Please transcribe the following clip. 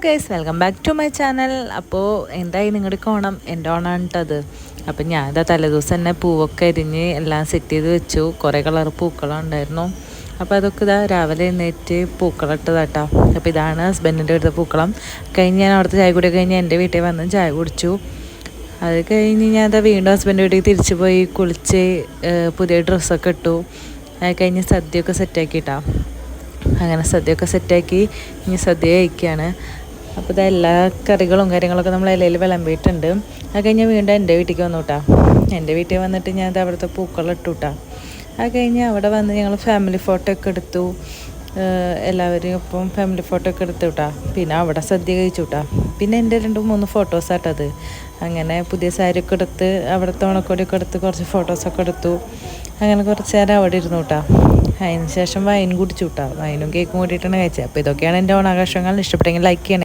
Guys, welcome back to my channel. അപ്പോൾ എന്തായി നിങ്ങളുടെ ഓണം? എൻ്റെ ഓണമാണ് കേട്ടത്. അപ്പം ഞാൻ ഇതാ തലേദിവസം തന്നെ പൂവൊക്കെ അരിഞ്ഞ് എല്ലാം സെറ്റ് ചെയ്ത് വെച്ചു. കുറേ കളർ പൂക്കളം ഉണ്ടായിരുന്നു. അപ്പോൾ അതൊക്കെ ഇതാ രാവിലെ എഴുന്നേറ്റ് പൂക്കളം ഇട്ടതാട്ടോ. അപ്പോൾ ഇതാണ് ഹസ്ബൻഡിൻ്റെ അടുത്ത പൂക്കളം. കഴിഞ്ഞ് ഞാൻ അവിടുത്തെ ചായ കുടി കഴിഞ്ഞ് എൻ്റെ വീട്ടിൽ വന്ന് ചായ കുടിച്ചു. അത് കഴിഞ്ഞ് ഞാൻ അതാ വീണ്ടും ഹസ്ബൻഡ് വീട്ടിൽ തിരിച്ചു പോയി കുളിച്ച് പുതിയ ഡ്രസ്സൊക്കെ ഇട്ടു. അത് കഴിഞ്ഞ് സദ്യയൊക്കെ സെറ്റാക്കിയിട്ടാ. അങ്ങനെ സദ്യയൊക്കെ സെറ്റാക്കി ഇനി സദ്യ കഴിക്കുകയാണ്. അപ്പോൾ ഇത് എല്ലാ കറികളും കാര്യങ്ങളൊക്കെ നമ്മൾ ഇലയിൽ വിളമ്പിയിട്ടുണ്ട്. അത് കഴിഞ്ഞ് വീണ്ടും എൻ്റെ വീട്ടിലേക്ക് വന്നു കേട്ടോ. എൻ്റെ വീട്ടിൽ വന്നിട്ട് ഞാൻ ഇത് അവിടുത്തെ പൂക്കളം ഇട്ടു കേട്ടോ. അത് കഴിഞ്ഞ് അവിടെ വന്ന് ഞങ്ങൾ ഫാമിലി ഫോട്ടോ ഒക്കെ എടുത്തു. എല്ലാവരും ഒപ്പം ഫാമിലി ഫോട്ടോ ഒക്കെ എടുത്തു കേട്ടോ. പിന്നെ അവിടെ സദ്യ കഴിച്ചു കേട്ടോ. പിന്നെ എൻ്റെ 2-3 ഫോട്ടോസാട്ടത്. അങ്ങനെ പുതിയ സാരിയൊക്കെ എടുത്ത് അവിടുത്തെ ഓണക്കോടിയൊക്കെ എടുത്ത് കുറച്ച് ഫോട്ടോസൊക്കെ എടുത്തു. അങ്ങനെ കുറച്ച് നേരം അവിടെ ഇരുന്നു കേട്ടോ. അതിന് ശേഷം വൈൻ കുടിച്ചു കേട്ടോ. വൈനും കേക്കും കൂടിയിട്ടാണ് കഴിച്ചത്. അപ്പോൾ ഇതൊക്കെയാണ് എൻ്റെ ഓണാഘോഷങ്ങൾ. ഇഷ്ടപ്പെട്ടെങ്കിൽ ലൈക്ക് ചെയ്യണേ.